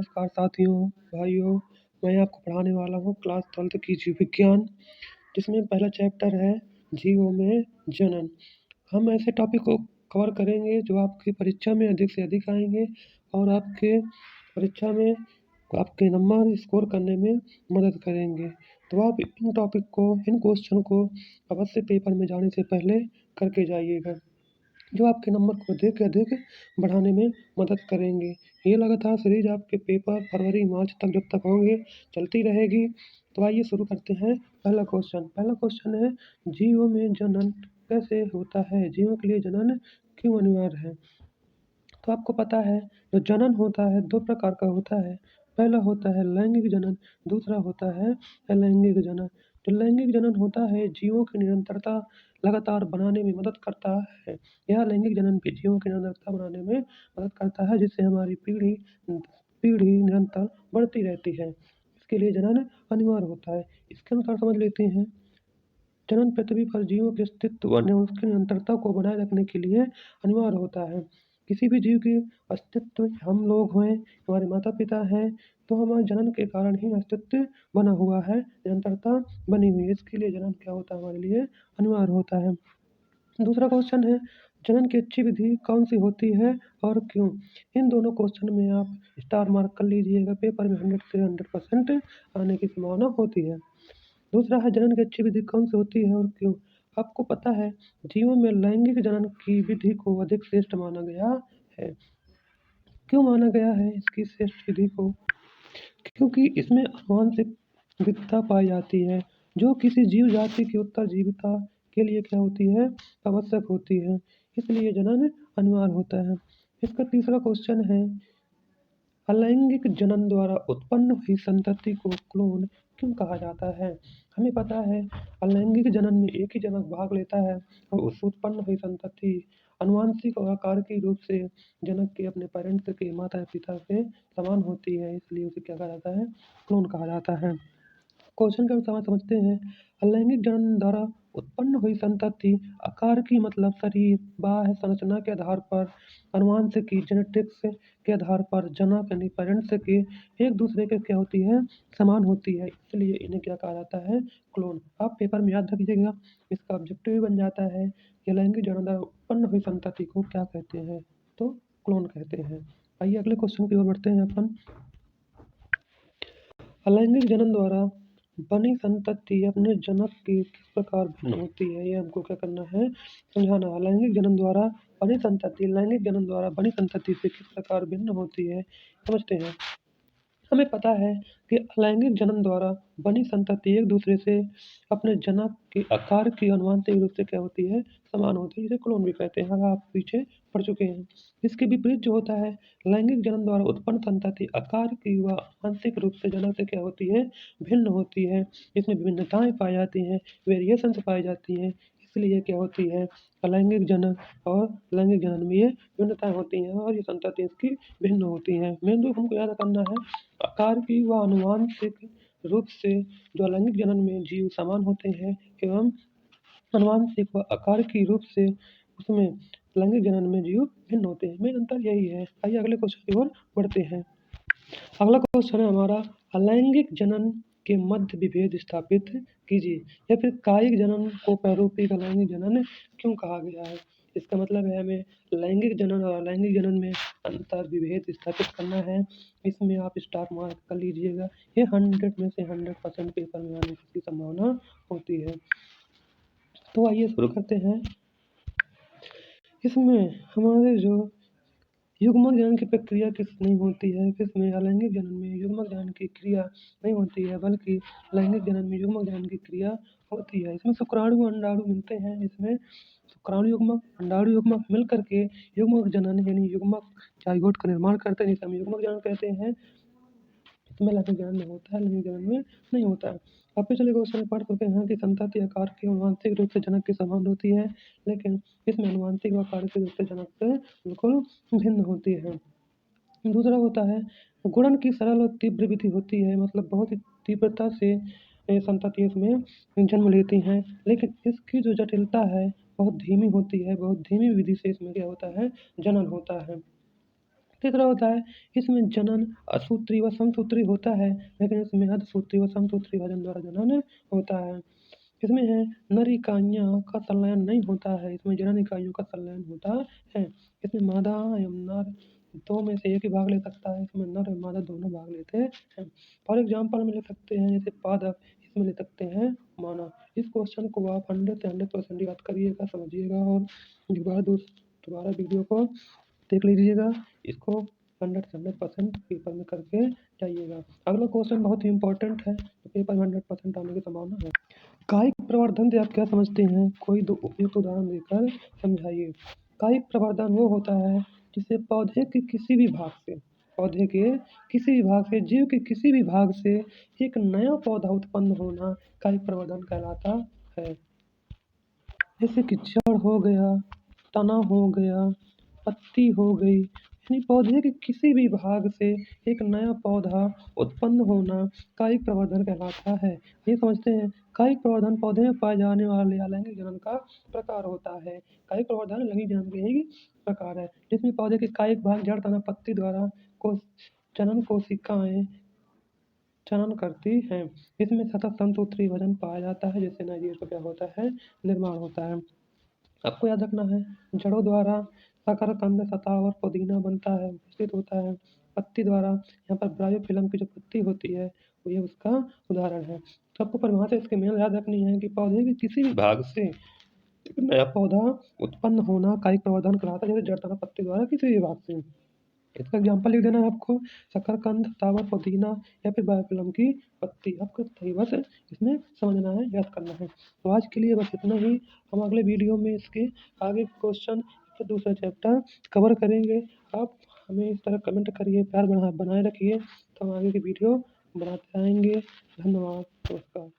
नमस्कार साथियों, भाइयों, मैं आपको पढ़ाने वाला हूँ क्लास 12th की जीव विज्ञान, जिसमें पहला चैप्टर है जीवों में जनन। हम ऐसे टॉपिक को कवर करेंगे जो आपकी परीक्षा में अधिक से अधिक आएँगे और आपके परीक्षा में आपके नंबर स्कोर करने में मदद करेंगे। तो आप इन क्वेश्चन को अवश्य पेपर में जाने से पहले करके जाइएगा, जो आपके नंबर को अधिक से अधिक बढ़ाने में मदद करेंगे। ये लगातार सीरीज आपके पेपर फरवरी-मार्च तक जब तक होंगे चलती रहेगी। तो आइए शुरू करते हैं पहला क्वेश्चन है जीवों में जनन कैसे होता है? जीवों के लिए जनन क्यों अनिवार्य है? तो आपको पता है जो जनन होता है 2 प्रकार का होता है। पहला होता है लैंगिक जनन, दूसरा होता है अलैंगिक जनन। जो लैंगिक जनन होता है जीवों की निरंतरता लगातार बनाने में मदद करता है। यह लैंगिक जनन भी जीवों की निरंतरता बनाने में मदद करता है, जिससे हमारी पीढ़ी निरंतर बढ़ती रहती है। इसके लिए जनन अनिवार्य होता है। इसके अनुसार समझ लेते हैं, जनन पृथ्वी पर जीवों के अस्तित्व और उसकी निरंतरता को बनाए रखने के लिए अनिवार्य होता है। किसी भी जीव के अस्तित्व, हम लोग हैं, हमारे माता-पिता हैं, तो हमारे जनन के कारण ही अस्तित्व बना हुआ है, निरंतरता बनी हुई है। इसके लिए जनन क्या होता है हमारे लिए अनिवार्य होता है। दूसरा क्वेश्चन है जनन की अच्छी विधि कौन सी होती है और क्यों? इन दोनों क्वेश्चन में आप स्टार मार्क कर लीजिएगा, पेपर में 100 से 100% आने की संभावना होती है। दूसरा है जनन की अच्छी विधि कौन सी होती है और क्यों? आपको पता है जीवों में लैंगिक जनन की विधि को अधिक श्रेष्ठ माना गया है। क्यों माना गया है इसकी श्रेष्ठ विधि को? क्योंकि इसमें आनुवंशिक विविधता पाई जाती है, जो किसी जीव जाति की उत्तरजीविता के लिए क्या होती है? आवश्यक होती है। इसलिए जनन अनिवार्य होता है। इसका तीसरा क्वेश्चन है अलैंगिक जनन द्वारा उत्पन्न हुई संतति को क्लोन क्यों कहा जाता है? हमें पता है अलैंगिक जनन में एक ही जनक भाग लेता है और उससे उत्पन्न हुई संतति आनुवंशिक और आकारिकी रूप से जनक के अपने पेरेंट्स के माता-पिता के समान होती है, इसलिए उसे क्या कहा जाता है? क्लोन कहा जाता है। क्वेश्चन के अनुसार समझते हैं अलैंगिक जनन द्वारा उत्पन्न हुई संतति आकार की मतलब शरीर, बाह्य संरचना के आधार पर, आनुवंशिकी जेनेटिक्स के आधार पर जनक यानी पेरेंट्स के एक दूसरे के क्या होती है? समान होती है, इसलिए इन्हें क्या कहा जाता है? क्लोन। आप पेपर में याद रखिएगा, इसका ऑब्जेक्टिव भी बन जाता है कि अलैंगिक जनन द्वारा उत्पन्न हुई संतति को क्या कहते हैं? तो क्लोन कहते हैं। आइए अगले क्वेश्चन की ओर बढ़ते हैं अपन। अलैंगिक जनन द्वारा बनी संतति अपने जनक की किस प्रकार भिन्न होती है? ये हमको क्या करना है? समझाना है। अलैंगिक जनन द्वारा बनी संतति लैंगिक जनन द्वारा बनी संतति से किस प्रकार भिन्न होती है? समझते हैं। हमें पता है कि अलैंगिक जनन द्वारा बनी संतति एक दूसरे से अपने जनक के आकार की आनुवंशिक रूप से क्या होती है? समान होती है, जिसे क्लोन भी कहते हैं। अगर आप पीछे पढ़ चुके हैं। इसके विपरीत जो होता है लैंगिक जनन द्वारा उत्पन्न संतति आकार की व आंशिक रूप से जनक से क्या होती है? भिन्न होती है। इसमें विभिन्नताएं पाई जाती हैं, वेरिएशंस पाई जाती हैं, इसलिए क्या होती है? अलैंगिक जनन और लैंगिक जनन में ये विभिन्नताएं होती हैं और ये संतति इसकी भिन्न होती हैं। मेन जो हमको याद करना है आकार की व आनुवंशिक रूप से जो अलैंगिक जनन में जीव समान होते हैं एवं आनुवंशिक व आकार की रूप से उसमें लैंगिक जनन में जीव भिन्न होते हैं। मेन अंतर यही है। आइए अगले क्वेश्चन की ओर बढ़ते हैं। अगला क्वेश्चन है हमारा अलैंगिक जनन के मध्य विभेद स्थापित कीजिए या फिर कायिक जनन को प्रारूपिक अलैंगिक जनन क्यों कहा गया है? इसका मतलब है हमें लैंगिक जनन और अलैंगिक जनन में अंतर विभेद स्थापित करना है। इसमें आप स्टार मार्क कर लीजिएगा। ये 100 में से 100% पेपर में आने की संभावना होती है। तो आइए शुरू करते हैं। इसमें हमारे जो युग्मक जनन की प्रक्रिया किस नहीं होती है, किसमें अलैंगिक जनन में युग्मक जनन की क्रिया नहीं होती है, बल्कि लैंगिक जनन में युग्मक जनन की क्रिया होती है। इसमें शुक्राणु व अंडाणु मिलते हैं। इसमें शुक्राणु युग्मक अंडाणु युग्मक मिल करके युग्मक जनन यानी युग्मक जाइगोट का निर्माण करते हैं, जिसे हम युग्मक जनन कहते हैं। इसमें लैंगिक जनन में होता है, लैंगिक जनन में नहीं होता है। अब पिछले क्वेश्चन में पढ़ चुके हैं कि संतति आकार की आनुवंशिक रूप से जनक के समान होती है, लेकिन इसमें आनुवंशिक व आकारिक रूप से जनक से बिल्कुल भिन्न होती है। दूसरा होता है गुणन की सरल और तीव्र विधि होती है, मतलब बहुत ही तीव्रता से संतति इसमें जन्म लेती हैं, लेकिन इसकी जो जटिलता है बहुत धीमी होती है। बहुत धीमी विधि से इसमें क्या होता है? जनन होता है। तीसरा होता है इसमें जनन असूत्री व समसूत्री होता है, लेकिन इसमें अर्धसूत्री व समसूत्री भजन द्वारा जनन होता है। इसमें है नर इकाइयों का संलयन नहीं होता है, इसमें जनन इकाइयों का संलयन होता है। इसमें मादा एवं नर दो में से एक ही भाग ले सकता है, इसमें नर और मादा दोनों भाग लेते हैं। फॉर एग्जाम्पल में ले सकते हैं जैसे पादप, इसमें ले सकते हैं माना। इस क्वेश्चन को आप 100 से 100% याद करिएगा, समझिएगा और दोबारा वीडियो को देख लीजिएगा। इसको 100 से 100% पेपर में करके जाइएगा। अगला क्वेश्चन बहुत ही इंपॉर्टेंट है, तो पेपर में 100% आने की संभावना है। कायिक प्रवर्धन से आप क्या समझते हैं? कोई दो उपयुक्त उदाहरण देकर समझाइए। कायिक प्रवर्धन वो होता है जिससे पौधे के किसी भी भाग से जीव के किसी भी भाग से एक नया पौधा उत्पन्न होना कायिक प्रवर्धन कहलाता है। जैसे कि जड़ हो गया, तना हो गया, पत्ती हो गई, यानी पौधे के किसी भी भाग से एक नया पौधा उत्पन्न होना कायिक प्रवर्धन कहलाता है। ये समझते हैं कायिक प्रवर्धन पौधे में पाए जाने वाले अलैंगिक जनन का प्रकार होता है। कायिक प्रवर्धन लैंगिक जनन के ही प्रकार है, जिसमें पौधे के कायिक भाग जड़, तना, पत्ती द्वारा जनन कोशिकाएं जनन करती हैं। इसमें सतत समसूत्री भजन पाया जाता है, जिससे नाइजीर को क्या होता है, निर्माण होता है। आपको याद रखना है जड़ों द्वारा शकरकंद, शतावर, पुदीना बनता है, उपस्थित होता है। पत्ती द्वारा यहाँ पर ब्रायोफिल्म की जो पत्ती होती है वो ये उसका उदाहरण है। तो आपको परिभाषा इसके मेन याद रखनी है कि पौधे के किसी भी भाग से एक नया पौधा उत्पन्न होना कायिक प्रवर्धन कहलाता है, जैसे जड़, तना, पत्ती द्वारा किसी भी भाग से। इसका एग्जाम्पल लिख देना है आपको, शकरकंद, शतावर, पुदीना या फिर बायोफिल्म की पत्ती। आपको सही बस इसमें समझना है, याद करना है। तो आज के लिए बस इतना ही। हम अगले वीडियो में इसके आगे क्वेश्चन फिर दूसरा चैप्टर कवर करेंगे। आप हमें इस तरह कमेंट करिए, प्यार बनाए रखिए, तो हम आगे की वीडियो बनाते रहेंगे। धन्यवाद, नमस्कार।